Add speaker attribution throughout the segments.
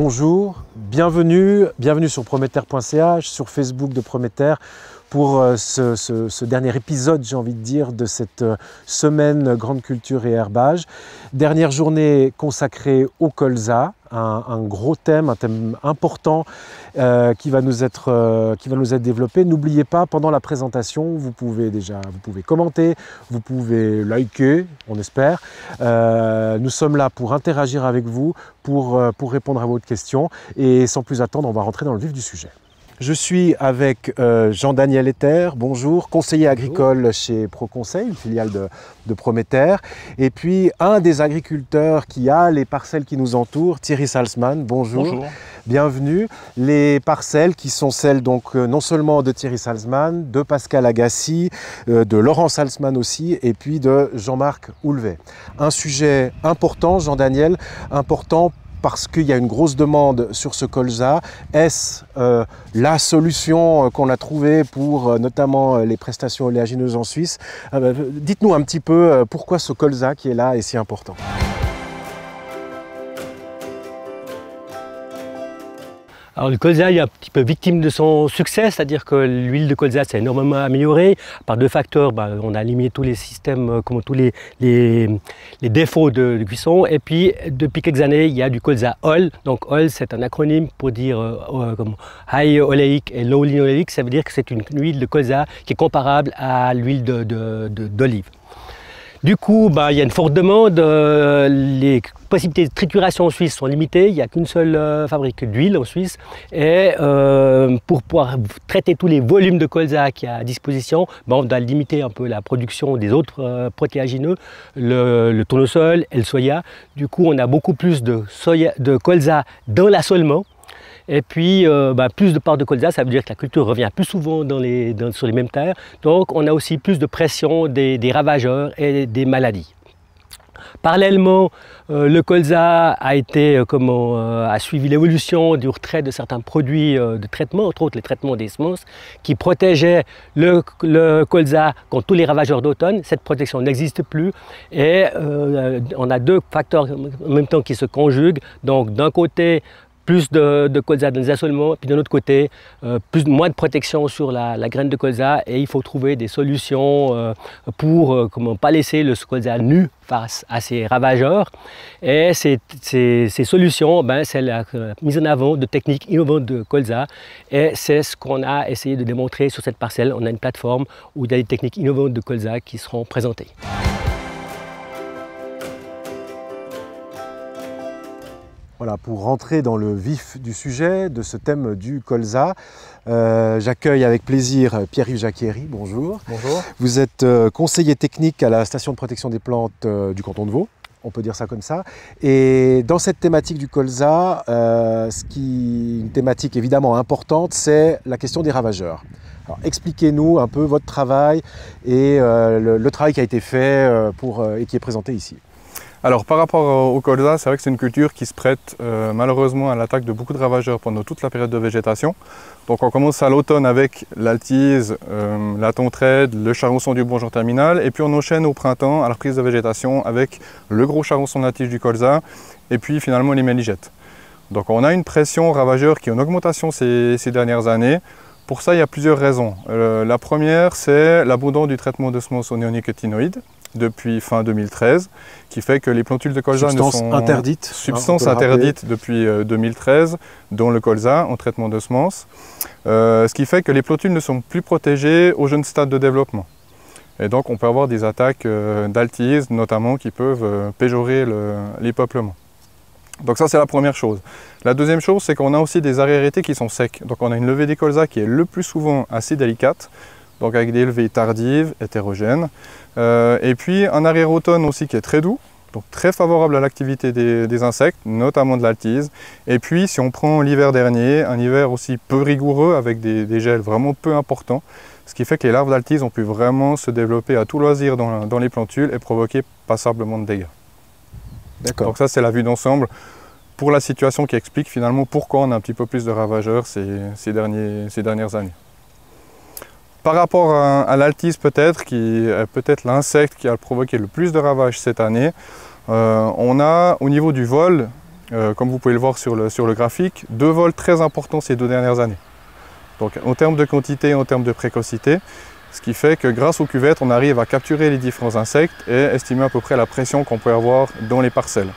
Speaker 1: bonjour, bienvenue sur prometer.ch, sur Facebook de Prometer pour ce dernier épisode, j'ai envie de dire, de cette semaine Grande Culture et Herbage. Dernière journée consacrée au colza, un gros thème, un thème important qui va nous être développé. N'oubliez pas, pendant la présentation, vous pouvez commenter, vous pouvez liker, on espère. Nous sommes là pour interagir avec vous, pour répondre à vos questions. Et sans plus attendre, on va rentrer dans le vif du sujet. Je suis avec Jean-Daniel Ether, bonjour, conseiller agricole chez ProConseil, une filiale de Prometer. Et puis un des agriculteurs qui a les parcelles qui nous entourent, Thierry Salzman, bonjour. Bonjour. Bienvenue. Les parcelles qui sont celles donc non seulement de Thierry Salzman, de Pascal Agassi, de Laurent Salzman aussi, et puis de Jean-Marc Houlvet. Un sujet important, Jean-Daniel, important parce qu'il y a une grosse demande sur ce colza. Est-ce la solution qu'on a trouvée pour notamment les prestations oléagineuses en Suisse? Dites-nous un petit peu pourquoi ce colza qui est là est si important.
Speaker 2: Alors le colza est un petit peu victime de son succès, c'est-à-dire que l'huile de colza s'est énormément améliorée par deux facteurs. On a éliminé tous les systèmes, comme tous les défauts de cuisson. Et puis depuis quelques années, il y a du colza oil. Donc oil, c'est un acronyme pour dire comme high oléique et low linoléique. Ça veut dire que c'est une huile de colza qui est comparable à l'huile d'olive. Du coup, il y a une forte demande, les possibilités de trituration en Suisse sont limitées, il n'y a qu'une seule fabrique d'huile en Suisse et pour pouvoir traiter tous les volumes de colza qu'il y a à disposition, on doit limiter un peu la production des autres protéagineux, le tournesol et le soya. Du coup, on a beaucoup plus de colza dans l'assolement. Et puis, plus de parts de colza, ça veut dire que la culture revient plus souvent sur les mêmes terres. Donc, on a aussi plus de pression des ravageurs et des maladies. Parallèlement, le colza a suivi l'évolution du retrait de certains produits de traitement, entre autres les traitements des semences, qui protégeaient le colza contre tous les ravageurs d'automne. Cette protection n'existe plus et on a deux facteurs en même temps qui se conjuguent. Donc, d'un côté, plus de colza dans les assolements, puis d'un autre côté, moins de protection sur la graine de colza, et il faut trouver des solutions pour pas laisser le colza nu face à ces ravageurs. Et ces solutions, c'est la mise en avant de techniques innovantes de colza, et c'est ce qu'on a essayé de démontrer sur cette parcelle. On a une plateforme où il y a des techniques innovantes de colza qui seront présentées.
Speaker 1: Voilà, pour rentrer dans le vif du sujet de ce thème du colza, j'accueille avec plaisir Pierre-Yves Jacquieri, bonjour. Bonjour. Vous êtes conseiller technique à la station de protection des plantes du canton de Vaud, on peut dire ça comme ça. Et dans cette thématique du colza, une thématique évidemment importante, c'est la question des ravageurs. Alors expliquez-nous un peu votre travail et le travail qui a été fait et qui est présenté ici.
Speaker 3: Alors par rapport au colza, c'est vrai que c'est une culture qui se prête malheureusement à l'attaque de beaucoup de ravageurs pendant toute la période de végétation. Donc on commence à l'automne avec l'altise, la tontraide, le charançon du bourgeon terminal, et puis on enchaîne au printemps à la reprise de végétation avec le gros charançon de la tige du colza et puis finalement les méligettes. Donc on a une pression ravageur qui est en augmentation ces dernières années. Pour ça, il y a plusieurs raisons. La première, c'est l'abandon du traitement de semences aux néonicotinoïdes depuis fin 2013, qui fait que les plantules de colza
Speaker 1: substances interdites
Speaker 3: depuis 2013, dont le colza en traitement de semences, ce qui fait que les plantules ne sont plus protégées au jeune stade de développement. Et donc on peut avoir des attaques d'altise notamment qui peuvent péjorer les peuplements. Donc ça c'est la première chose. La deuxième chose, c'est qu'on a aussi des arrière-étés qui sont secs. Donc on a une levée des colza qui est le plus souvent assez délicate, donc avec des levées tardives, hétérogènes. Et puis un arrière-automne aussi qui est très doux, donc très favorable à l'activité des insectes, notamment de l'altise. Et puis si on prend l'hiver dernier, un hiver aussi peu rigoureux avec des gels vraiment peu importants, ce qui fait que les larves d'altise ont pu vraiment se développer à tout loisir dans les plantules et provoquer passablement de dégâts. Donc ça c'est la vue d'ensemble pour la situation qui explique finalement pourquoi on a un petit peu plus de ravageurs ces dernières années. Par rapport à l'altise peut-être, qui est peut-être l'insecte qui a provoqué le plus de ravages cette année, on a au niveau du vol comme vous pouvez le voir sur le graphique, 2 vols très importants ces 2 dernières années. Donc en termes de quantité, en termes de précocité, ce qui fait que grâce aux cuvettes, on arrive à capturer les différents insectes et estimer à peu près la pression qu'on peut avoir dans les parcelles.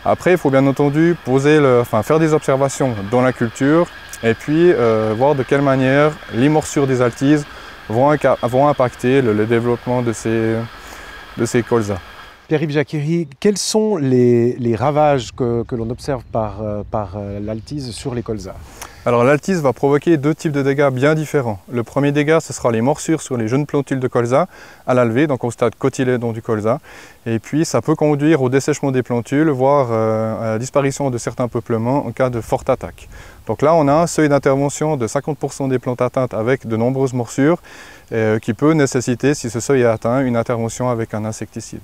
Speaker 3: Après, il faut bien entendu faire des observations dans la culture et puis voir de quelle manière les morsures des altises vont impacter le développement de ces colzas.
Speaker 1: Pierre-Yves Jacquery, quels sont les ravages que l'on observe par l'altise sur les colzas?
Speaker 3: Alors l'altise va provoquer 2 types de dégâts bien différents. Le premier dégât, ce sera les morsures sur les jeunes plantules de colza à la levée, donc au stade cotylédon du colza. Et puis ça peut conduire au dessèchement des plantules, voire à la disparition de certains peuplements en cas de forte attaque. Donc là, on a un seuil d'intervention de 50% des plantes atteintes avec de nombreuses morsures qui peut nécessiter, si ce seuil est atteint, une intervention avec un insecticide.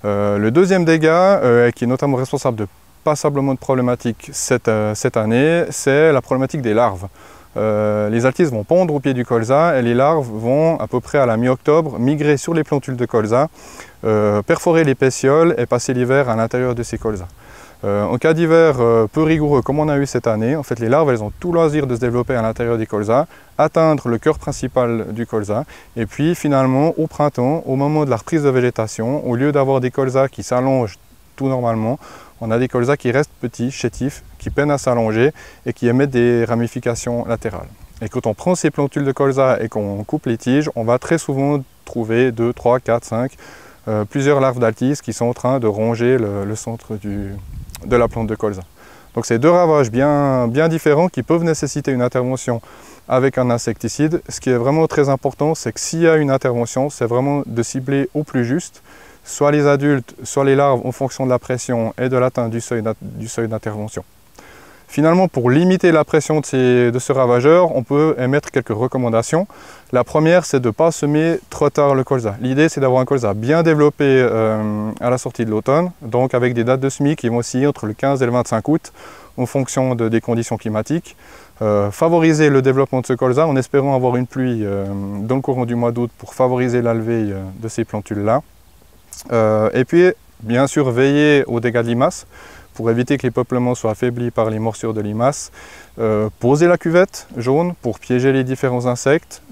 Speaker 3: Le deuxième dégât, qui est notamment responsable de passablement de problématiques cette année, c'est la problématique des larves. Les altises vont pondre au pied du colza et les larves vont, à peu près à la mi-octobre, migrer sur les plantules de colza, perforer les pétioles et passer l'hiver à l'intérieur de ces colzas. En cas d'hiver peu rigoureux comme on a eu cette année, en fait, les larves elles ont tout loisir de se développer à l'intérieur des colzas, atteindre le cœur principal du colza et puis finalement au printemps, au moment de la reprise de végétation, au lieu d'avoir des colzas qui s'allongent tout normalement, on a des colzas qui restent petits, chétifs, qui peinent à s'allonger et qui émettent des ramifications latérales. Et quand on prend ces plantules de colza et qu'on coupe les tiges, on va très souvent trouver 2, 3, 4, 5, plusieurs larves d'altise qui sont en train de ronger le centre de la plante de colza. Donc c'est 2 ravages bien différents qui peuvent nécessiter une intervention avec un insecticide. Ce qui est vraiment très important, c'est que s'il y a une intervention, c'est vraiment de cibler au plus juste, soit les adultes, soit les larves en fonction de la pression et de l'atteinte du seuil d'intervention. Finalement, pour limiter la pression de ce ravageur, on peut émettre quelques recommandations. La première, c'est de ne pas semer trop tard le colza. L'idée, c'est d'avoir un colza bien développé à la sortie de l'automne, donc avec des dates de semis qui vont osciller entre le 15 et le 25 août, en fonction des conditions climatiques. Favoriser le développement de ce colza en espérant avoir une pluie dans le courant du mois d'août pour favoriser la levée de ces plantules-là. Et puis, bien sûr, veiller aux dégâts de limaces pour éviter que les peuplements soient affaiblis par les morsures de limaces. Poser la cuvette jaune pour piéger les différents insectes.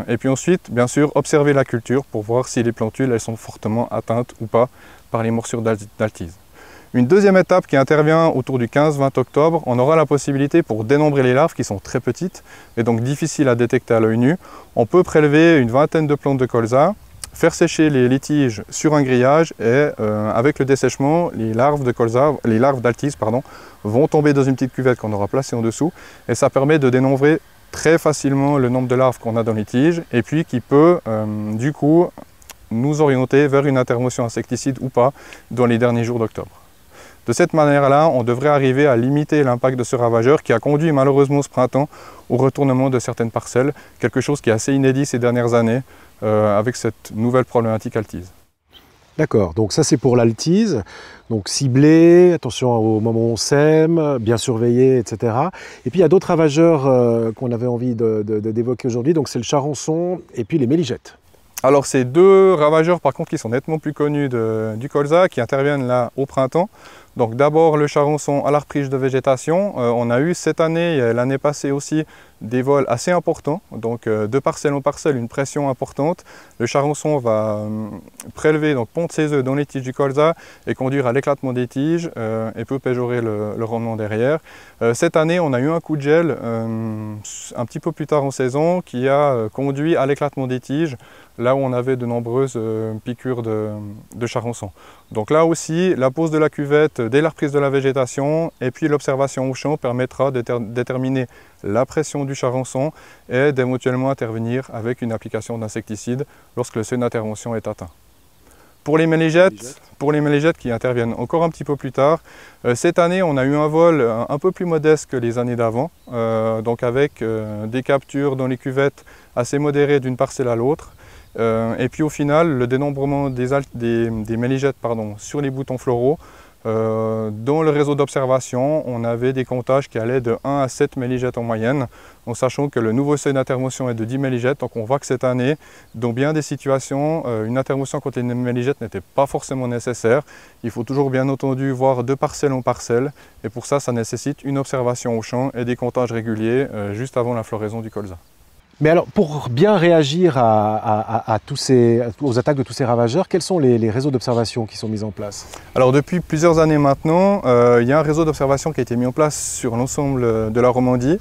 Speaker 3: Et puis ensuite, bien sûr, observer la culture pour voir si les plantules elles sont fortement atteintes ou pas par les morsures d'altise. Une deuxième étape qui intervient autour du 15-20 octobre, on aura la possibilité pour dénombrer les larves qui sont très petites et donc difficiles à détecter à l'œil nu. On peut prélever une vingtaine de plantes de colza, faire sécher les tiges sur un grillage et avec le dessèchement, les larves d'altise vont tomber dans une petite cuvette qu'on aura placée en dessous et ça permet de dénombrer très facilement le nombre de larves qu'on a dans les tiges et puis qui peut du coup nous orienter vers une intervention insecticide ou pas dans les derniers jours d'octobre. De cette manière-là, on devrait arriver à limiter l'impact de ce ravageur qui a conduit malheureusement ce printemps au retournement de certaines parcelles, quelque chose qui est assez inédit ces dernières années avec cette nouvelle problématique altise.
Speaker 1: D'accord, donc ça c'est pour l'altise, donc cibler, attention au moment où on sème, bien surveiller, etc. Et puis il y a d'autres ravageurs qu'on avait envie d'évoquer aujourd'hui, donc c'est le charançon et puis les méligettes.
Speaker 3: Alors c'est 2 ravageurs par contre qui sont nettement plus connus du colza, qui interviennent là au printemps. Donc d'abord le charançon à la reprise de végétation. On a eu cette année et l'année passée aussi des vols assez importants, donc de parcelle en parcelle une pression importante. Le charançon va prélever, donc pondre ses œufs dans les tiges du colza et conduire à l'éclatement des tiges et peut péjorer le rendement derrière. Cette année on a eu un coup de gel un petit peu plus tard en saison qui a conduit à l'éclatement des tiges là où on avait de nombreuses piqûres de charançon. Donc là aussi, la pose de la cuvette dès la reprise de la végétation et puis l'observation au champ permettra de déterminer la pression du charançon et d'éventuellement intervenir avec une application d'insecticide lorsque le seuil d'intervention est atteint. Pour les méligettes qui interviennent encore un petit peu plus tard, cette année on a eu un vol un peu plus modeste que les années d'avant, donc avec des captures dans les cuvettes assez modérées d'une parcelle à l'autre. Et puis au final, le dénombrement des méligettes sur les boutons floraux Dans le réseau d'observation, on avait des comptages qui allaient de 1 à 7 millijets en moyenne. Donc, sachant que le nouveau seuil d'intervention est de 10 millijets, donc on voit que cette année, dans bien des situations, une intervention contre les millijets n'était pas forcément nécessaire. Il faut toujours bien entendu voir de parcelle en parcelle, et pour ça, ça nécessite une observation au champ et des comptages réguliers juste avant la floraison du colza.
Speaker 1: Mais alors, pour bien réagir aux attaques de tous ces ravageurs, quels sont les réseaux d'observation qui sont mis en place?
Speaker 3: Alors, depuis plusieurs années maintenant, il y a un réseau d'observation qui a été mis en place sur l'ensemble de la Romandie.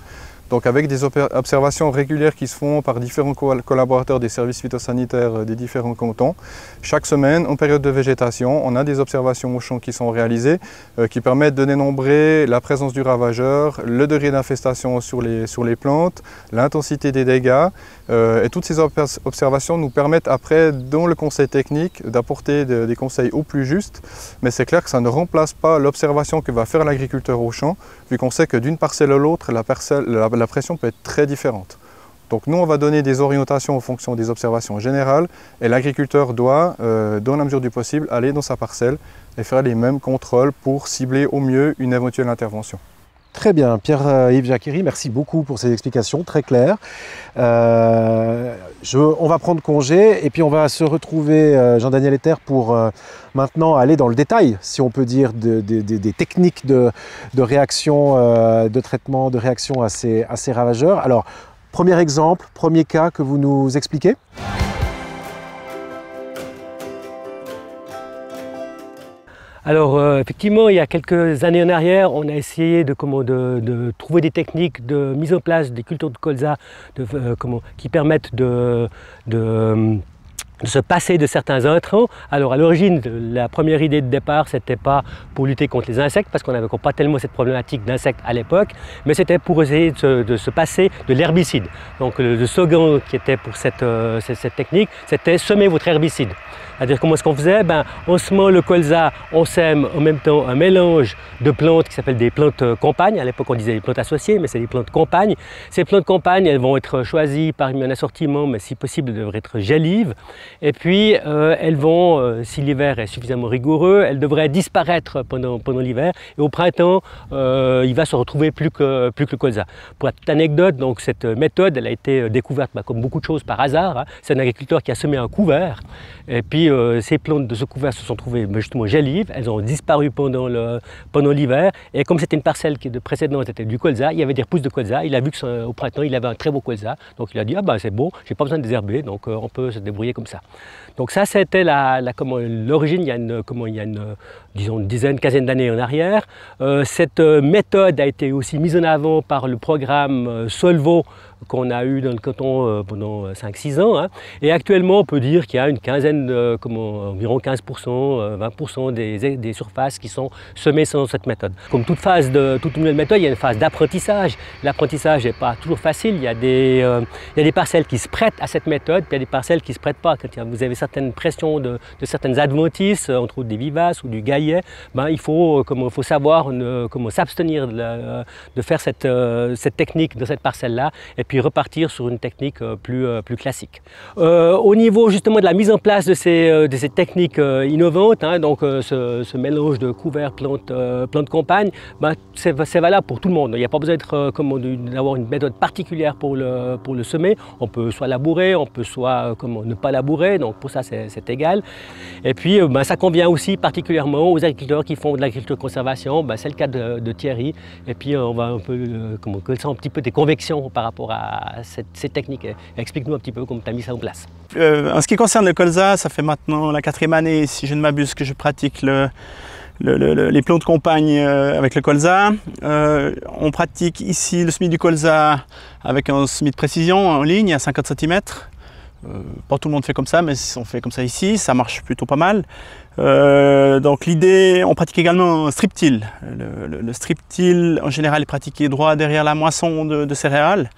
Speaker 3: Donc avec des observations régulières qui se font par différents collaborateurs des services phytosanitaires des différents cantons. Chaque semaine, en période de végétation, on a des observations au champ qui sont réalisées, qui permettent de dénombrer la présence du ravageur, le degré d'infestation sur les plantes, l'intensité des dégâts. Et toutes ces observations nous permettent après, dans le conseil technique, d'apporter des conseils au plus juste. Mais c'est clair que ça ne remplace pas l'observation que va faire l'agriculteur au champ, vu qu'on sait que d'une parcelle à l'autre, la pression peut être très différente. Donc nous, on va donner des orientations en fonction des observations générales et l'agriculteur doit, dans la mesure du possible, aller dans sa parcelle et faire les mêmes contrôles pour cibler au mieux une éventuelle intervention.
Speaker 1: Très bien, Pierre-Yves Jacquery, merci beaucoup pour ces explications très claires. On va prendre congé et puis on va se retrouver, Jean-Daniel Ether, pour maintenant aller dans le détail, si on peut dire, des techniques de réaction, de traitement, de réaction à ces ravageurs. Alors, premier exemple, premier cas que vous nous expliquez?
Speaker 2: Alors effectivement, il y a quelques années en arrière, on a essayé de trouver des techniques de mise en place des cultures de colza qui permettent de se passer de certains intrants. Alors à l'origine, la première idée de départ, c'était pas pour lutter contre les insectes, parce qu'on n'avait pas tellement cette problématique d'insectes à l'époque, mais c'était pour essayer de se passer de l'herbicide. Donc le slogan qui était pour cette technique, c'était « semer votre herbicide ». C'est-à-dire comment est-ce qu'on faisait? En semant le colza, on sème en même temps un mélange de plantes qui s'appellent des plantes compagnes. À l'époque, on disait des plantes associées, mais c'est des plantes compagnes. Ces plantes compagnes, elles vont être choisies parmi un assortiment, mais si possible, elles devraient être gélives. Et puis, elles vont, si l'hiver est suffisamment rigoureux, elles devraient disparaître pendant l'hiver. Et au printemps, il va se retrouver plus que le colza. Pour la petite anecdote, donc, cette méthode, elle a été découverte comme beaucoup de choses par hasard. Hein. C'est un agriculteur qui a semé un couvert. Et puis, ces plantes de ce couvert se sont trouvées justement gélives, elles ont disparu pendant l'hiver, et comme c'était une parcelle qui de précédente était du colza, il y avait des repousses de colza, il a vu qu'au printemps il avait un très beau colza, donc il a dit c'est bon, j'ai pas besoin de désherber, donc on peut se débrouiller comme ça. Donc ça c'était l'origine, il y a disons une dizaine, quinzaine d'années en arrière. Cette méthode a été aussi mise en avant par le programme Solvo qu'on a eu dans le canton pendant 5-6 ans. Hein. Et actuellement, on peut dire qu'il y a une quinzaine, environ 15%, 20% des surfaces qui sont semées selon cette méthode. Comme toute nouvelle méthode, il y a une phase d'apprentissage. L'apprentissage n'est pas toujours facile. Il y a des parcelles qui se prêtent à cette méthode, puis il y a des parcelles qui ne se prêtent pas. Quand vous avez certaines pressions de certaines adventices, entre autres des vivaces ou du gaillet, il faut savoir comment s'abstenir de faire cette technique de cette parcelle-là, et puis repartir sur une technique plus classique. Au niveau justement de la mise en place de ces techniques innovantes, hein, donc ce mélange de couverts plantes compagnes, c'est valable pour tout le monde. Il n'y a pas besoin d'avoir une méthode particulière pour le semer. On peut soit labourer, on peut soit ne pas labourer, donc pour ça c'est égal. Et puis ça convient aussi particulièrement aux agriculteurs qui font de l'agriculture de conservation. C'est le cas de Thierry. Et puis on va un peu connaître un petit peu tes convictions par rapport à ces techniques. Explique-nous un petit peu comment tu as mis ça en place.
Speaker 4: En ce qui concerne le colza, ça fait maintenant la 4e année, si je ne m'abuse, que je pratique les plantes compagnes avec le colza. On pratique ici le semis du colza avec un semis de précision en ligne à 50 cm. Pas tout le monde fait comme ça, mais on fait comme ça ici, ça marche plutôt pas mal. Donc l'idée, on pratique également un strip-till. Le strip-till, en général, est pratiqué droit derrière la moisson de céréales.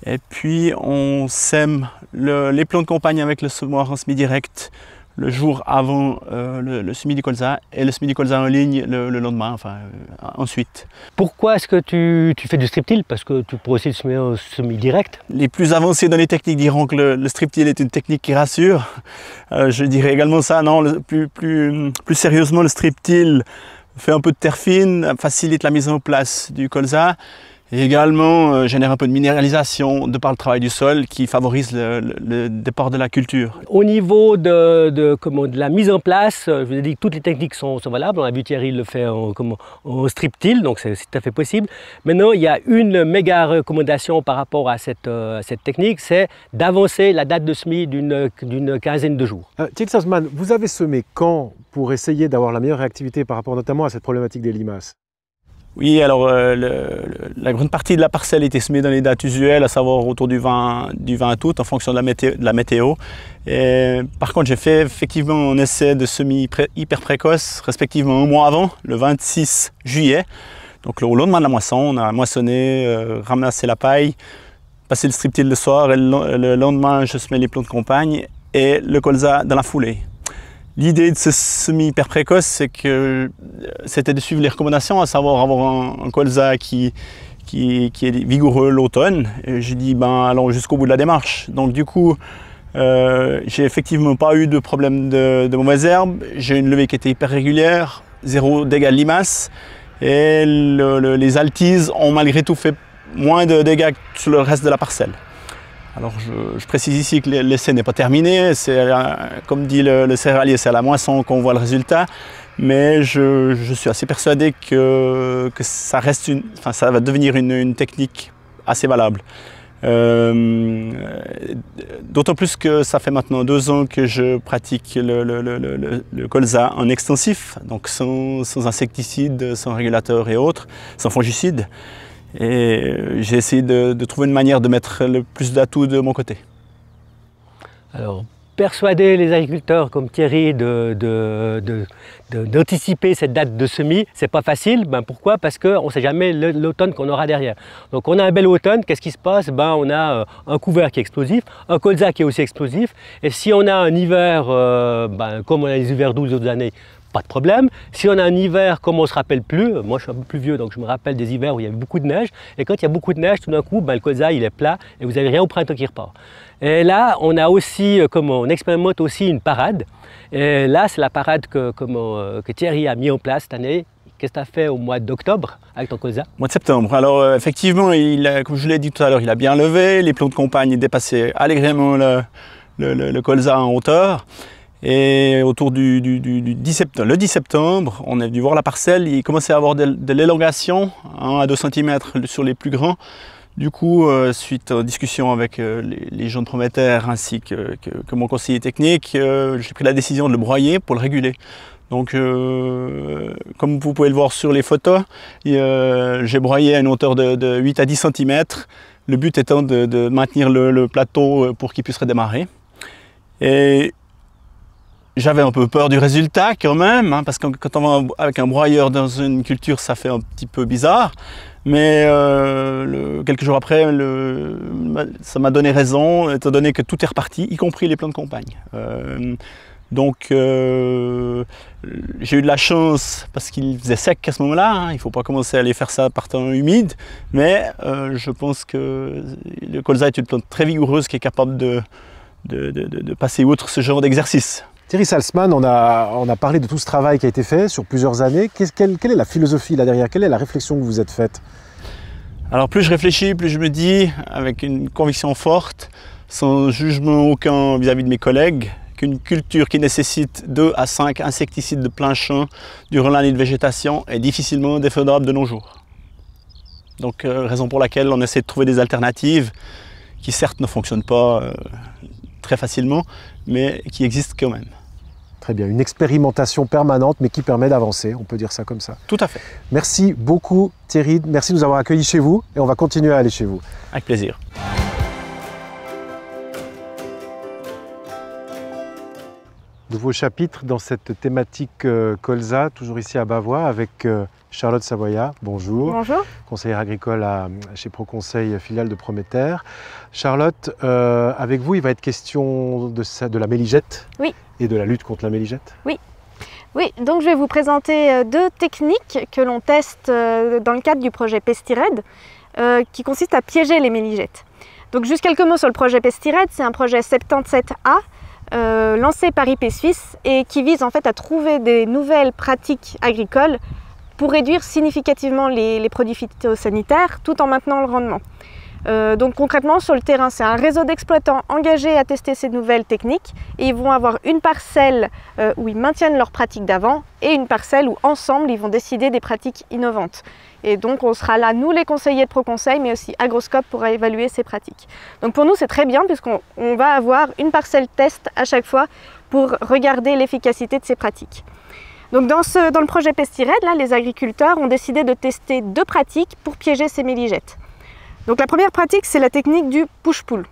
Speaker 4: Et puis on sème les plantes compagnes avec le semoir en semi-direct le jour avant le semis du colza, et le semis du colza en ligne le lendemain, ensuite. Pourquoi est-ce que tu fais du strip-till? Parce que tu pourrais aussi le semer en semi-direct. Les plus avancés dans les techniques diront que le strip-till est une technique qui rassure. Je dirais également ça, non, plus sérieusement, le strip-till fait un peu de terre fine, facilite la mise en place du colza et également génère un peu de minéralisation de par le travail du sol qui favorise le départ de la culture.
Speaker 2: Au niveau de la mise en place, je vous ai dit que toutes les techniques sont valables. On a vu Thierry le fait en strip-till, donc c'est tout à fait possible. Maintenant, il y a une méga recommandation par rapport à cette technique, c'est d'avancer la date de semis d'une quinzaine de jours.
Speaker 1: Thierry Salzman, vous avez semé quand pour essayer d'avoir la meilleure réactivité par rapport notamment à cette problématique des limaces?
Speaker 4: Oui, alors la grande partie de la parcelle était semée dans les dates usuelles, à savoir autour du 20 août en fonction de la météo. Et, par contre, j'ai fait effectivement un essai de semis hyper précoce, respectivement un mois avant, le 26 juillet. Donc au lendemain de la moisson, on a moissonné, ramassé la paille, passé le strip-till le soir et le lendemain, je semais les plants de campagne et le colza dans la foulée. L'idée de ce semis hyper précoce, c'est que c'était de suivre les recommandations, à savoir avoir un colza qui est vigoureux l'automne. Et j'ai dit, ben, allons jusqu'au bout de la démarche. Donc du coup, j'ai effectivement pas eu de problème de mauvaises herbes. J'ai une levée qui était hyper régulière, 0 dégâts de limaces. Et les altises ont malgré tout fait moins de dégâts que sur le reste de la parcelle. Alors je précise ici que l'essai n'est pas terminé, comme dit le céréalier, c'est à la moisson qu'on voit le résultat, mais je suis assez persuadé que ça va devenir une technique assez valable. D'autant plus que ça fait maintenant 2 ans que je pratique le colza en extensif, donc sans insecticides, sans régulateurs et autres, sans fongicides. Et j'ai essayé de trouver une manière de mettre le plus d'atouts de mon côté.
Speaker 2: Alors, persuader les agriculteurs comme Thierry d'anticiper cette date de semis, c'est pas facile. Ben pourquoi? Parce qu'on ne sait jamais l'automne qu'on aura derrière. Donc on a un bel automne, qu'est-ce qui se passe? Ben, on a un couvert qui est explosif, un colza qui est aussi explosif. Et si on a un hiver, comme on a les hivers douces les autres années, pas de problème. Si on a un hiver comme on ne se rappelle plus, moi je suis un peu plus vieux donc je me rappelle des hivers où il y avait beaucoup de neige, et quand il y a beaucoup de neige, tout d'un coup, le colza il est plat et vous n'avez rien au printemps qui repart. Et là, on a aussi, on expérimente aussi une parade, et là c'est la parade que Thierry a mis en place cette année. Qu'est-ce que tu as fait au mois d'octobre avec ton colza?
Speaker 4: Mois de septembre. Alors effectivement, comme je l'ai dit tout à l'heure, il a bien levé, les plots de campagne dépassaient allègrement le colza en hauteur. Et autour du 10 septembre, le 10 septembre, on a dû voir la parcelle, il commençait à avoir de l'élongation, 1 à 2 cm sur les plus grands. Du coup, suite aux discussions avec les gens de Prometer ainsi que mon conseiller technique, j'ai pris la décision de le broyer pour le réguler. Donc, comme vous pouvez le voir sur les photos, j'ai broyé à une hauteur de 8 à 10 cm, le but étant de maintenir le plateau pour qu'il puisse redémarrer. Et j'avais un peu peur du résultat quand même, hein, parce que quand on va avec un broyeur dans une culture, ça fait un petit peu bizarre. Mais quelques jours après, ça m'a donné raison, étant donné que tout est reparti, y compris les plants de campagne. Donc j'ai eu de la chance parce qu'il faisait sec à ce moment-là, hein, il ne faut pas commencer à aller faire ça par temps humide, mais je pense que le colza est une plante très vigoureuse qui est capable de passer outre ce genre d'exercice.
Speaker 1: Thierry Salzman, on a parlé de tout ce travail qui a été fait sur plusieurs années. Quelle est la philosophie là derrière? Quelle est la réflexion que vous êtes faite?
Speaker 4: Alors plus je réfléchis, plus je me dis, avec une conviction forte, sans jugement aucun vis-à-vis de mes collègues, qu'une culture qui nécessite 2 à 5 insecticides de plein champ durant l'année de végétation est difficilement défendable de nos jours. Donc raison pour laquelle on essaie de trouver des alternatives qui certes ne fonctionnent pas très facilement, mais qui existent quand même.
Speaker 1: Très bien, une expérimentation permanente, mais qui permet d'avancer, on peut dire ça comme ça.
Speaker 4: Tout à fait.
Speaker 1: Merci beaucoup Thierry, merci de nous avoir accueillis chez vous, et on va continuer à aller chez vous.
Speaker 4: Avec plaisir.
Speaker 1: Nouveau chapitre dans cette thématique colza, toujours ici à Bavois, avec Charlotte Savoyard. Bonjour.
Speaker 5: Bonjour.
Speaker 1: Conseillère agricole chez Proconseil, filiale de Prometer. Charlotte, avec vous, il va être question de la méligette.
Speaker 5: Oui.
Speaker 1: Et de la lutte contre la méligette.
Speaker 5: Oui. Oui, donc je vais vous présenter 2 techniques que l'on teste dans le cadre du projet Pestired, qui consiste à piéger les méligettes. Donc juste quelques mots sur le projet Pestired, c'est un projet 77A, lancé par IP Suisse et qui vise en fait à trouver des nouvelles pratiques agricoles pour réduire significativement les produits phytosanitaires tout en maintenant le rendement. Donc concrètement sur le terrain, c'est un réseau d'exploitants engagés à tester ces nouvelles techniques et ils vont avoir une parcelle où ils maintiennent leurs pratiques d'avant et une parcelle où ensemble ils vont décider des pratiques innovantes. Et donc on sera là, nous les conseillers de ProConseil, mais aussi Agroscope pour évaluer ces pratiques. Donc pour nous c'est très bien puisqu'on va avoir une parcelle test à chaque fois pour regarder l'efficacité de ces pratiques. Donc dans le projet Pestired, là, les agriculteurs ont décidé de tester 2 pratiques pour piéger ces méligettes. Donc la première pratique, c'est la technique du push-pull.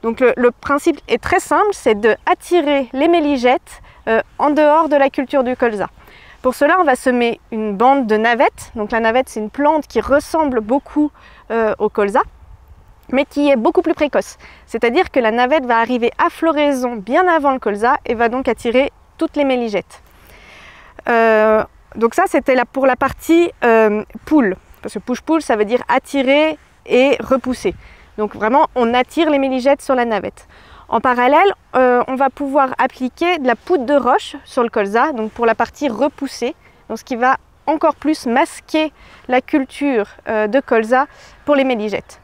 Speaker 5: Donc le principe est très simple, c'est d'attirer les méligettes en dehors de la culture du colza. Pour cela, on va semer une bande de navette. Donc la navette, c'est une plante qui ressemble beaucoup au colza, mais qui est beaucoup plus précoce. C'est-à-dire que la navette va arriver à floraison bien avant le colza et va donc attirer toutes les méligettes. Donc ça, c'était pour la partie pull. Parce que push-pull, ça veut dire attirer et repousser. Donc vraiment, on attire les méligettes sur la navette. En parallèle, on va pouvoir appliquer de la poudre de roche sur le colza, donc pour la partie repoussée, donc ce qui va encore plus masquer la culture de colza pour les méligettes.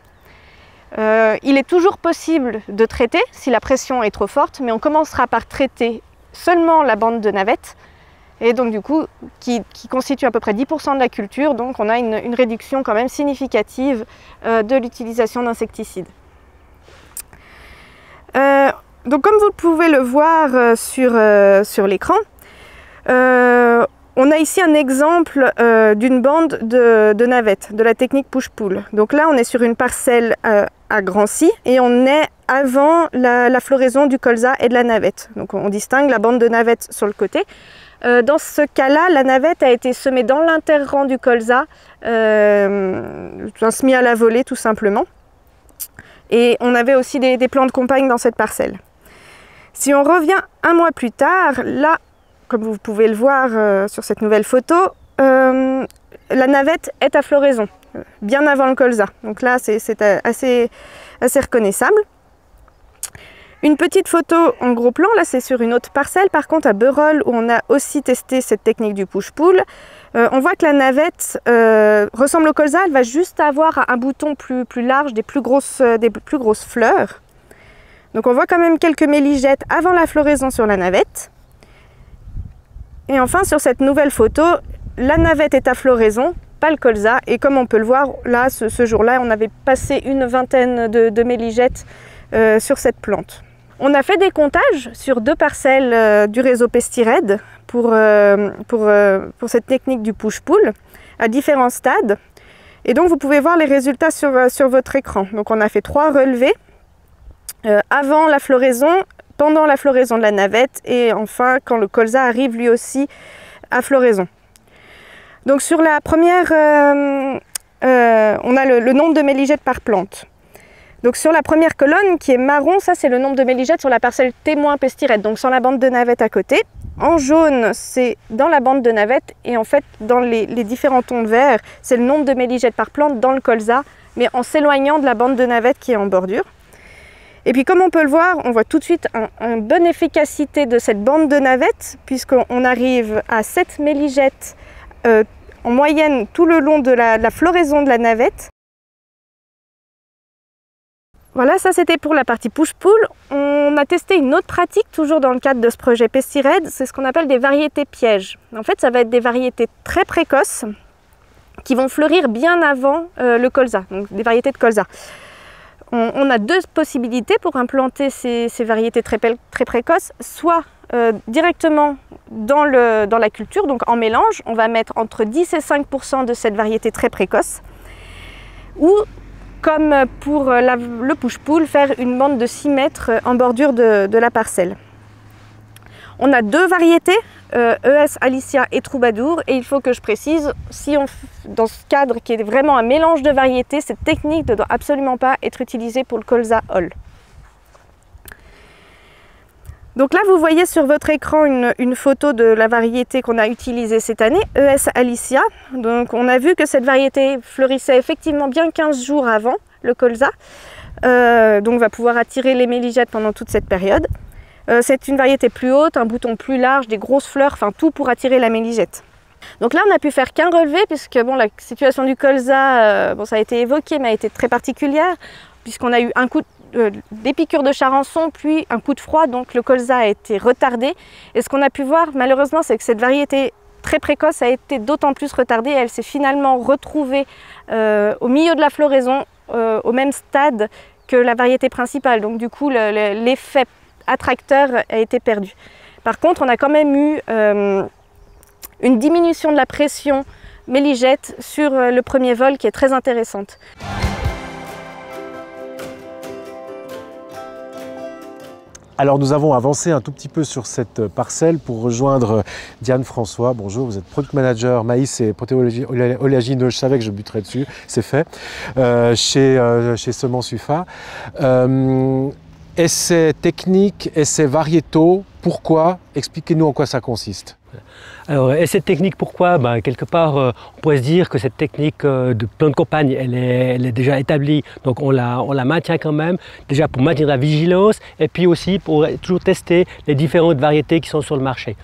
Speaker 5: Il est toujours possible de traiter si la pression est trop forte, mais on commencera par traiter seulement la bande de navette, et donc du coup, qui constitue à peu près 10% de la culture, donc on a une réduction quand même significative de l'utilisation d'insecticides. Donc comme vous pouvez le voir sur l'écran, on a ici un exemple d'une bande de navette, de la technique push-pull. Donc là, on est sur une parcelle à Grancy et on est avant la floraison du colza et de la navette. Donc on distingue la bande de navette sur le côté. Dans ce cas-là, la navette a été semée dans l'interrang du colza, semis à la volée tout simplement. Et on avait aussi des plants de compagne dans cette parcelle. Si on revient un mois plus tard, là, comme vous pouvez le voir sur cette nouvelle photo, la navette est à floraison, bien avant le colza. Donc là, c'est assez reconnaissable. Une petite photo en gros plan, là c'est sur une autre parcelle, par contre à Berolle où on a aussi testé cette technique du push-pull. On voit que la navette ressemble au colza, elle va juste avoir un bouton plus large, des plus grosses fleurs. Donc on voit quand même quelques méligettes avant la floraison sur la navette. Et enfin sur cette nouvelle photo, la navette est à floraison, pas le colza. Et comme on peut le voir, là ce jour-là, on avait passé une vingtaine de méligettes sur cette plante. On a fait des comptages sur 2 parcelles du réseau Pestired pour cette technique du push-pull à différents stades. Et donc vous pouvez voir les résultats sur votre écran. Donc on a fait 3 relevés avant la floraison, pendant la floraison de la navette et enfin quand le colza arrive lui aussi à floraison. Donc sur la première, on a le nombre de méligettes par plante. Donc sur la première colonne qui est marron, ça c'est le nombre de méligettes sur la parcelle témoin Pestired, donc sans la bande de navette à côté. En jaune, c'est dans la bande de navette et en fait dans les différents tons de vert, c'est le nombre de méligettes par plante dans le colza, mais en s'éloignant de la bande de navette qui est en bordure. Et puis comme on peut le voir, on voit tout de suite une bonne efficacité de cette bande de navette puisqu'on arrive à 7 méligettes en moyenne tout le long de la floraison de la navette. Voilà, ça c'était pour la partie push-pull. On a testé une autre pratique, toujours dans le cadre de ce projet Pestired, c'est ce qu'on appelle des variétés pièges. En fait, ça va être des variétés très précoces qui vont fleurir bien avant le colza, donc des variétés de colza. On a 2 possibilités pour implanter ces variétés très précoces, soit directement dans la culture, donc en mélange, on va mettre entre 10 et 5% de cette variété très précoce, ou comme pour le push-pull, faire une bande de 6 mètres en bordure de la parcelle. On a 2 variétés, ES Alicia et Troubadour, et il faut que je précise, dans ce cadre qui est vraiment un mélange de variétés, cette technique ne doit absolument pas être utilisée pour le colza Hall. Donc là, vous voyez sur votre écran une photo de la variété qu'on a utilisée cette année, ES Alicia. Donc on a vu que cette variété fleurissait effectivement bien 15 jours avant le colza. Donc va pouvoir attirer les méligettes pendant toute cette période. C'est une variété plus haute, un bouton plus large, des grosses fleurs, enfin tout pour attirer la méligette. Donc là, on n'a pu faire qu'un relevé, puisque bon, la situation du colza, ça a été évoqué, mais a été très particulière, puisqu'on a eu un coup des piqûres de charançon, puis un coup de froid, donc le colza a été retardé. Et ce qu'on a pu voir, malheureusement, c'est que cette variété très précoce a été d'autant plus retardée. Elle s'est finalement retrouvée au milieu de la floraison, au même stade que la variété principale. Donc du coup, l'effet attracteur a été perdu. Par contre, on a quand même eu une diminution de la pression méligette sur le premier vol qui est très intéressante.
Speaker 1: Alors nous avons avancé un tout petit peu sur cette parcelle pour rejoindre Diane François. Bonjour, vous êtes Product Manager Maïs et Protéologie oléagineux. Je savais que je buterais dessus, c'est fait, chez Semences UFA. Essais techniques, essais variétaux, pourquoi? Expliquez-nous en quoi ça consiste.
Speaker 2: Alors, essai technique, pourquoi? Quelque part, on pourrait se dire que cette technique de plan de campagne, elle est déjà établie, donc on la maintient quand même, déjà pour maintenir la vigilance, et puis aussi pour toujours tester les différentes variétés qui sont sur le marché.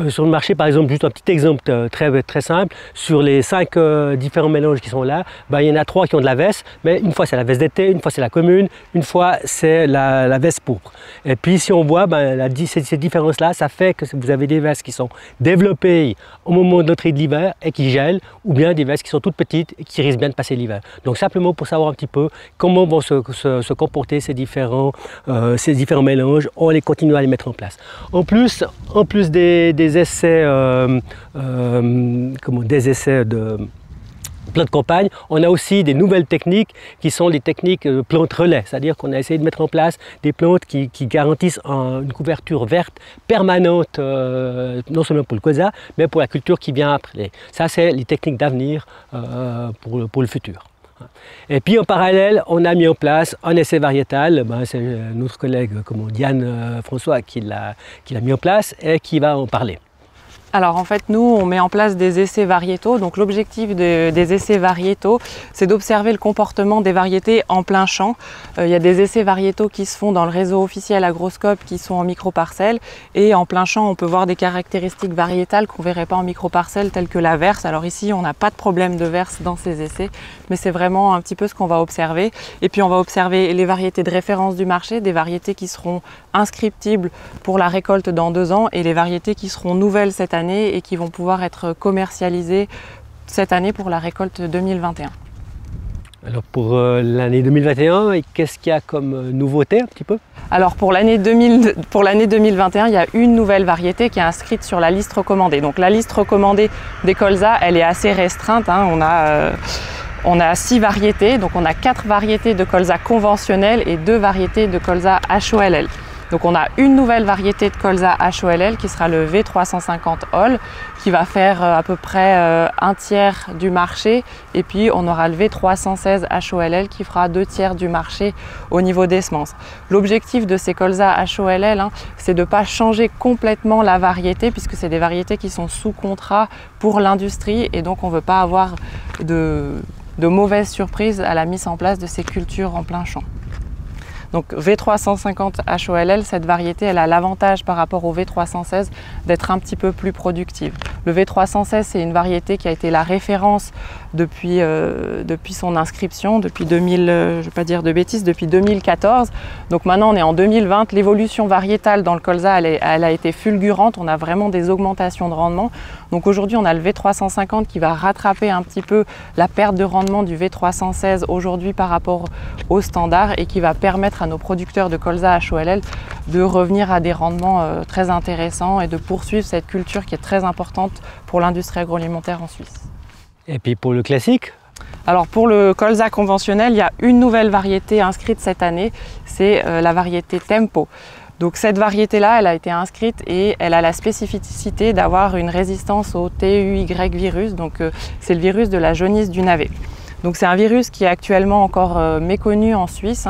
Speaker 2: Sur le marché, par exemple, juste un petit exemple très simple, sur les 5 différents mélanges qui sont là, il y en a 3 qui ont de la veste, mais une fois c'est la veste d'été, une fois c'est la commune, une fois c'est la veste pourpre. Et puis si on voit, ces différences-là, ça fait que vous avez des vestes qui sont développées au moment de l'entrée de l'hiver et qui gèlent, ou bien des vestes qui sont toutes petites et qui risquent bien de passer l'hiver. Donc simplement pour savoir un petit peu comment vont se comporter ces différents mélanges, on les continue à les mettre en place. En plus des essais, de plan de campagne, on a aussi des nouvelles techniques qui sont les techniques plantes relais, c'est-à-dire qu'on a essayé de mettre en place des plantes qui garantissent une couverture verte permanente, non seulement pour le colza, mais pour la culture qui vient après. Ça, c'est les techniques d'avenir pour le futur. Et puis en parallèle, on a mis en place un essai variétal, c'est notre collègue Diane François qui l'a mis en place et qui va en parler.
Speaker 6: Alors en fait, nous, on met en place des essais variétaux. Donc l'objectif des essais variétaux, c'est d'observer le comportement des variétés en plein champ. Il y a des essais variétaux qui se font dans le réseau officiel Agroscope qui sont en micro-parcelles. Et en plein champ, on peut voir des caractéristiques variétales qu'on ne verrait pas en micro-parcelles, telles que la verse. Alors ici, on n'a pas de problème de verse dans ces essais, mais c'est vraiment un petit peu ce qu'on va observer. Et puis on va observer les variétés de référence du marché, des variétés qui seront inscriptibles pour la récolte dans 2 ans et les variétés qui seront nouvelles cette année et qui vont pouvoir être commercialisées cette année pour la récolte 2021.
Speaker 2: Alors pour l'année 2021, qu'est-ce qu'il y a comme nouveauté un petit peu?
Speaker 6: Alors pour l'année 2021, il y a une nouvelle variété qui est inscrite sur la liste recommandée. Donc la liste recommandée des colza, elle est assez restreinte, hein. On a 6 variétés, donc on a 4 variétés de colza conventionnelles et 2 variétés de colza HOLL. Donc on a une nouvelle variété de colza HOLL qui sera le V350 All, qui va faire à peu près un tiers du marché. Et puis on aura le V316 HOLL qui fera 2 tiers du marché au niveau des semences. L'objectif de ces colza HOLL, c'est de ne pas changer complètement la variété, puisque c'est des variétés qui sont sous contrat pour l'industrie. Et donc on ne veut pas avoir de mauvaises surprises à la mise en place de ces cultures en plein champ. Donc V350 HOLL, cette variété, elle a l'avantage par rapport au V316 d'être un petit peu plus productive. Le V316, c'est une variété qui a été la référence depuis son inscription, depuis 2000, je ne vais pas dire de bêtises, depuis 2014. Donc maintenant, on est en 2020. L'évolution variétale dans le colza, elle a été fulgurante. On a vraiment des augmentations de rendement. Donc aujourd'hui, on a le V350 qui va rattraper un petit peu la perte de rendement du V316 aujourd'hui par rapport au standard et qui va permettre à nos producteurs de colza HOLL de revenir à des rendements très intéressants et de poursuivre cette culture qui est très importante pour l'industrie agroalimentaire en Suisse.
Speaker 2: Et puis pour le classique?
Speaker 6: Alors pour le colza conventionnel, il y a une nouvelle variété inscrite cette année, c'est la variété Tempo. Donc cette variété-là, elle a été inscrite et elle a la spécificité d'avoir une résistance au TUY virus, donc c'est le virus de la jaunisse du navet. Donc c'est un virus qui est actuellement encore méconnu en Suisse,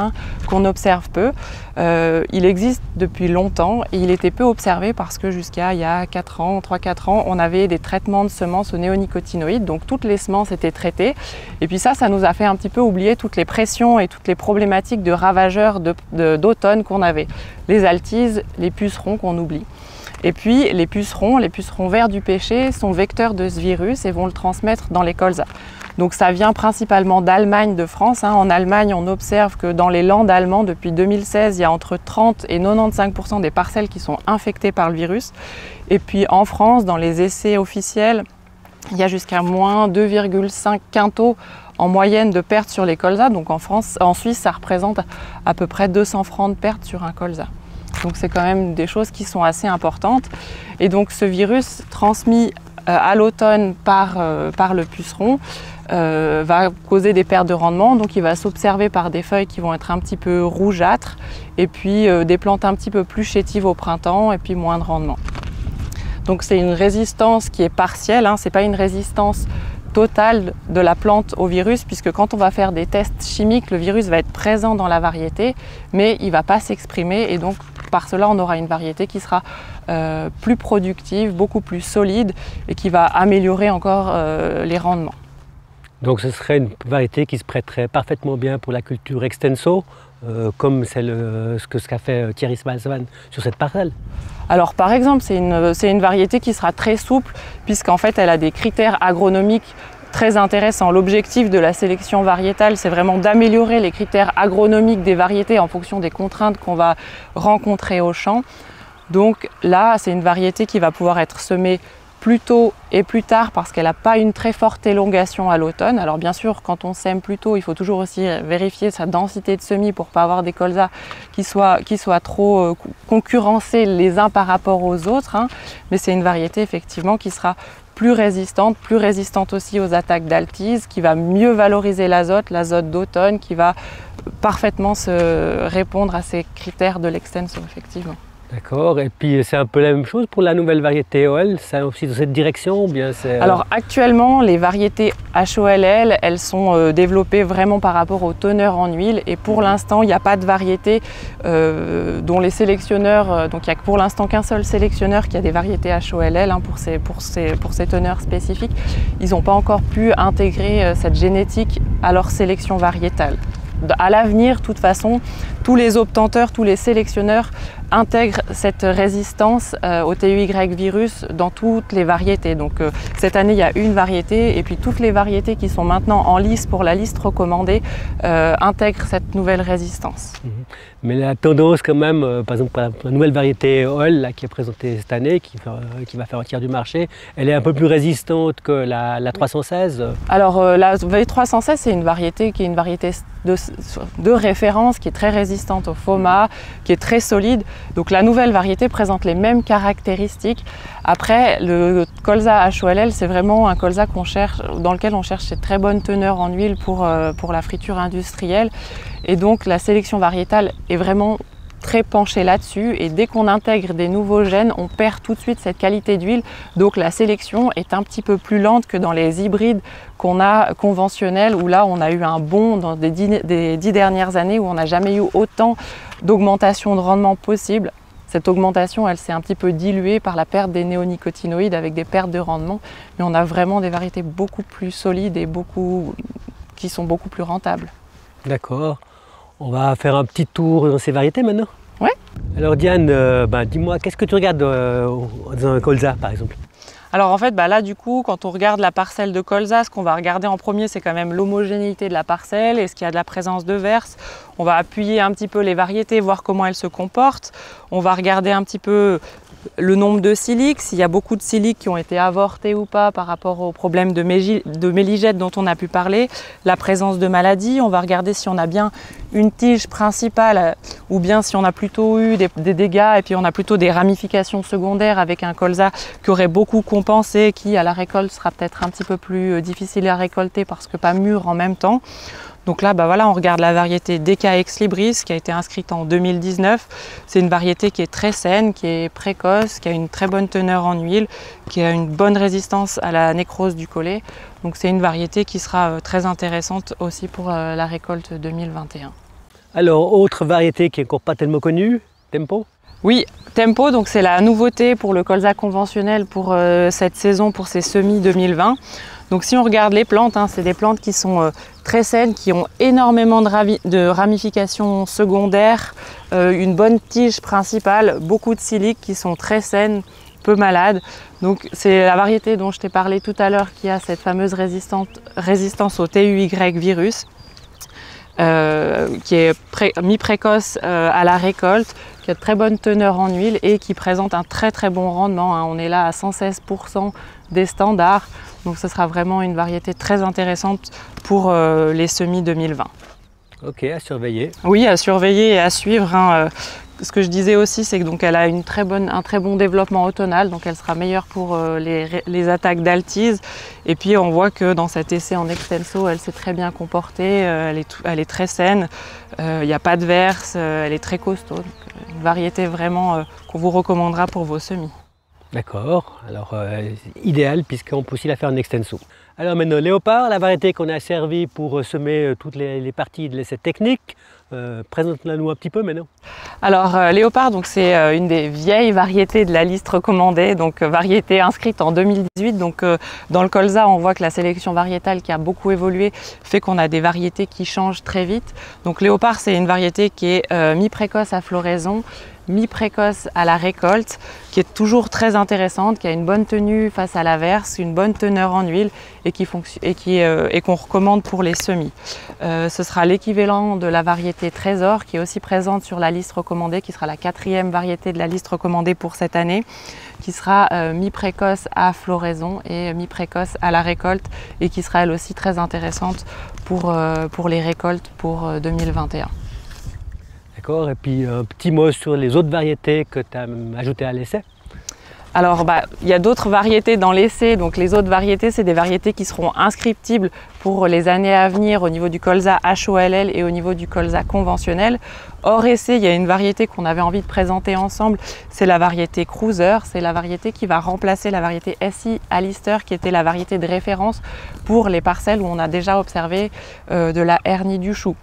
Speaker 6: qu'on observe peu. Il existe depuis longtemps et il était peu observé parce que jusqu'à il y a 3-4 ans, on avait des traitements de semences aux néonicotinoïdes, donc toutes les semences étaient traitées. Et puis ça nous a fait un petit peu oublier toutes les pressions et toutes les problématiques de ravageurs d'automne qu'on avait. Les altises, les pucerons qu'on oublie. Et puis les pucerons vers du pêcher sont vecteurs de ce virus et vont le transmettre dans les colzas. Donc ça vient principalement d'Allemagne, de France. En Allemagne, on observe que dans les landes allemands, depuis 2016, il y a entre 30 et 95% des parcelles qui sont infectées par le virus. Et puis en France, dans les essais officiels, il y a jusqu'à moins 2,5 quintaux en moyenne de pertes sur les colzas. Donc en Suisse, ça représente à peu près 200 francs de pertes sur un colza. Donc c'est quand même des choses qui sont assez importantes. Et donc ce virus transmis à l'automne par le puceron va causer des pertes de rendement. Donc il va s'observer par des feuilles qui vont être un petit peu rougeâtres et puis des plantes un petit peu plus chétives au printemps et puis moins de rendement. Donc c'est une résistance qui est partielle, c'est pas une résistance totale de la plante au virus, puisque quand on va faire des tests chimiques, le virus va être présent dans la variété, mais il ne va pas s'exprimer, et donc par cela on aura une variété qui sera plus productive, beaucoup plus solide, et qui va améliorer encore les rendements.
Speaker 2: Donc ce serait une variété qui se prêterait parfaitement bien pour la culture extenso, comme c'est ce qu'a fait Thierry Smalsman sur cette parcelle.
Speaker 6: Alors par exemple, c'est une variété qui sera très souple, puisqu'en fait elle a des critères agronomiques très intéressants. L'objectif de la sélection variétale, c'est vraiment d'améliorer les critères agronomiques des variétés en fonction des contraintes qu'on va rencontrer au champ. Donc là, c'est une variété qui va pouvoir être semée plus tôt et plus tard parce qu'elle n'a pas une très forte élongation à l'automne. Alors bien sûr, quand on sème plus tôt, il faut toujours aussi vérifier sa densité de semis pour ne pas avoir des colzas qui soient trop concurrencés les uns par rapport aux autres. Mais c'est une variété effectivement qui sera plus résistante aussi aux attaques d'altise, qui va mieux valoriser l'azote d'automne, qui va parfaitement se répondre à ces critères de l'extenso effectivement.
Speaker 2: D'accord, et puis c'est un peu la même chose pour la nouvelle variété HOL, c'est aussi dans cette direction ou bien c'est...
Speaker 6: Alors actuellement, les variétés HOLL, elles sont développées vraiment par rapport aux teneurs en huile, et pour l'instant, il n'y a pas de variété dont les sélectionneurs, donc il n'y a pour l'instant qu'un seul sélectionneur qui a des variétés HOLL pour ces teneurs spécifiques. Ils n'ont pas encore pu intégrer cette génétique à leur sélection variétale. À l'avenir, de toute façon, tous les obtenteurs, tous les sélectionneurs intègrent cette résistance au TUY virus dans toutes les variétés. Donc cette année, il y a une variété, et puis toutes les variétés qui sont maintenant en lice pour la liste recommandée intègrent cette nouvelle résistance.
Speaker 2: Mais la tendance quand même, par exemple la nouvelle variété HOL qui est présentée cette année, qui va faire un tiers du marché, elle est un peu plus résistante que la 316.
Speaker 6: Alors la V316, c'est une variété qui est une variété de référence, qui est très résistante au FOMA, qui est très solide. Donc la nouvelle variété présente les mêmes caractéristiques. Après, le colza HOLL, c'est vraiment un colza dans lequel on cherche cette très bonne teneur en huile pour la friture industrielle. Et donc la sélection variétale est vraiment très penchée là-dessus, et dès qu'on intègre des nouveaux gènes, on perd tout de suite cette qualité d'huile. Donc la sélection est un petit peu plus lente que dans les hybrides qu'on a conventionnels, où là on a eu un bond dans des 10 dernières années, où on n'a jamais eu autant d'augmentation de rendement possible. Cette augmentation, elle s'est un petit peu diluée par la perte des néonicotinoïdes avec des pertes de rendement, mais on a vraiment des variétés beaucoup plus solides et qui sont beaucoup plus rentables.
Speaker 2: D'accord. On va faire un petit tour dans ces variétés maintenant.
Speaker 6: Ouais.
Speaker 2: Alors Diane, dis-moi, qu'est-ce que tu regardes dans un colza par exemple?
Speaker 6: Alors en fait, là du coup, quand on regarde la parcelle de colza, ce qu'on va regarder en premier, c'est quand même l'homogénéité de la parcelle. Est-ce qu'il y a de la présence de verse? On va appuyer un petit peu les variétés, voir comment elles se comportent. On va regarder un petit peu le nombre de siliques, s'il y a beaucoup de siliques qui ont été avortés ou pas par rapport aux problèmes de méligette dont on a pu parler, la présence de maladies. On va regarder si on a bien une tige principale ou bien si on a plutôt eu des dégâts et puis on a plutôt des ramifications secondaires avec un colza qui aurait beaucoup compensé, qui à la récolte sera peut-être un petit peu plus difficile à récolter parce que pas mûr en même temps. Donc là, on regarde la variété Deca Ex Libris qui a été inscrite en 2019. C'est une variété qui est très saine, qui est précoce, qui a une très bonne teneur en huile, qui a une bonne résistance à la nécrose du collet. Donc c'est une variété qui sera très intéressante aussi pour la récolte 2021.
Speaker 2: Alors, autre variété qui n'est encore pas tellement connue, Tempo?
Speaker 6: Oui, Tempo, donc c'est la nouveauté pour le colza conventionnel pour cette saison, pour ces semis 2020. Donc si on regarde les plantes, hein, c'est des plantes qui sont très saines, qui ont énormément de ramifications secondaires, une bonne tige principale, beaucoup de siliques qui sont très saines, peu malades. Donc c'est la variété dont je t'ai parlé tout à l'heure qui a cette fameuse résistance au TUY virus. Qui est mi-précoce à la récolte, qui a de très bonne teneur en huile et qui présente un très très bon rendement, hein. On est là à 116% des standards, donc ce sera vraiment une variété très intéressante pour les semis 2020.
Speaker 2: Ok, à surveiller.
Speaker 6: Oui, à surveiller et à suivre, hein. Ce que je disais aussi, c'est qu'elle a un très bon développement automnal, donc elle sera meilleure pour les attaques d'altise. Et puis on voit que dans cet essai en extenso, elle s'est très bien comportée, elle est très saine, il n'y a pas de verse, elle est très costaud. Donc, une variété vraiment qu'on vous recommandera pour vos semis.
Speaker 2: D'accord, alors idéal puisqu'on peut aussi la faire en extenso. Alors maintenant, Léopard, la variété qu'on a servie pour semer toutes les parties de cette technique, présente-la-nous un petit peu maintenant.
Speaker 6: Alors Léopard, c'est une des vieilles variétés de la liste recommandée, donc variété inscrite en 2018. Donc dans le colza, on voit que la sélection variétale qui a beaucoup évolué fait qu'on a des variétés qui changent très vite. Donc Léopard, c'est une variété qui est mi-précoce à floraison, mi-précoce à la récolte, qui est toujours très intéressante, qui a une bonne tenue face à l'averse, une bonne teneur en huile et qu'on recommande pour les semis. Ce sera l'équivalent de la variété Trésor qui est aussi présente sur la liste recommandée, qui sera la 4e variété de la liste recommandée pour cette année, qui sera mi-précoce à floraison et mi-précoce à la récolte et qui sera elle aussi très intéressante pour les récoltes pour 2021.
Speaker 2: D'accord, et puis un petit mot sur les autres variétés que tu as ajoutées à l'essai.
Speaker 6: Alors, il y a d'autres variétés dans l'essai. Donc, les autres variétés, c'est des variétés qui seront inscriptibles pour les années à venir au niveau du colza HOLL et au niveau du colza conventionnel. Hors essai, il y a une variété qu'on avait envie de présenter ensemble, c'est la variété Cruiser. C'est la variété qui va remplacer la variété SI Alister, qui était la variété de référence pour les parcelles où on a déjà observé de la hernie du chou.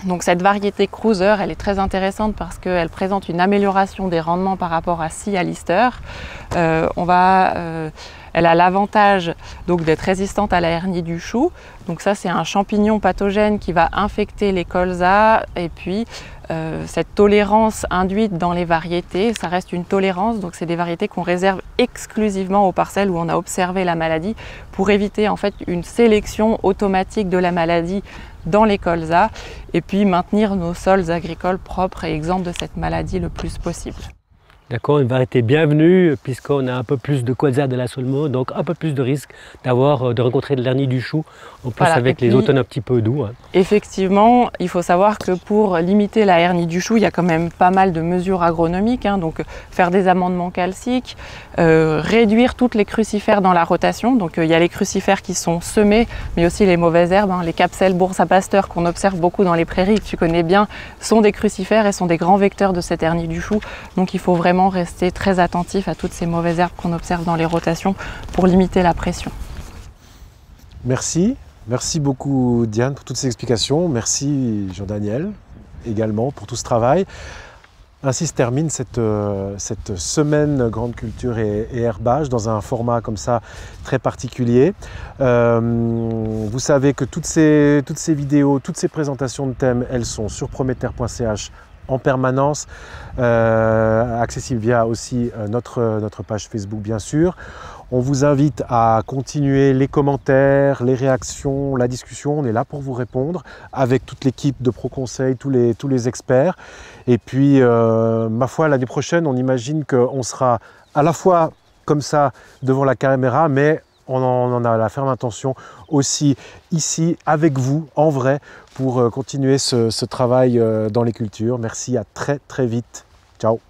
Speaker 6: Donc cette variété Cruiser, elle est très intéressante parce qu'elle présente une amélioration des rendements par rapport à SI Alister. Elle a l'avantage d'être résistante à la hernie du chou. Donc ça, c'est un champignon pathogène qui va infecter les colzas. Et puis cette tolérance induite dans les variétés, ça reste une tolérance. Donc c'est des variétés qu'on réserve exclusivement aux parcelles où on a observé la maladie pour éviter en fait une sélection automatique de la maladie dans les colzas et puis maintenir nos sols agricoles propres et exempts de cette maladie le plus possible.
Speaker 2: D'accord, une variété bienvenue puisqu'on a un peu plus de colza de la Solmo, donc un peu plus de risque de rencontrer de l'hernie du chou, en plus avec les automnes un petit peu doux. Hein.
Speaker 6: Effectivement, il faut savoir que pour limiter la hernie du chou, il y a quand même pas mal de mesures agronomiques, hein, donc faire des amendements calciques, réduire toutes les crucifères dans la rotation, donc il y a les crucifères qui sont semés, mais aussi les mauvaises herbes, hein, les capselles bourse à pasteur qu'on observe beaucoup dans les prairies, que tu connais bien, sont des crucifères et sont des grands vecteurs de cette hernie du chou, donc il faut vraiment rester très attentif à toutes ces mauvaises herbes qu'on observe dans les rotations pour limiter la pression.
Speaker 1: Merci beaucoup Diane pour toutes ces explications. Merci Jean-Daniel également pour tout ce travail. Ainsi se termine cette semaine Grande Culture et Herbage dans un format comme ça très particulier. Vous savez que toutes ces vidéos, toutes ces présentations de thèmes, elles sont sur prometer.ch en permanence, accessible via aussi notre page Facebook bien sûr. On vous invite à continuer les commentaires, les réactions, la discussion. On est là pour vous répondre avec toute l'équipe de ProConseil, tous les experts. Et puis, ma foi, l'année prochaine, on imagine qu'on sera à la fois comme ça devant la caméra, mais on en a la ferme intention aussi ici avec vous, en vrai, pour continuer ce travail dans les cultures. Merci, à très très vite. Ciao.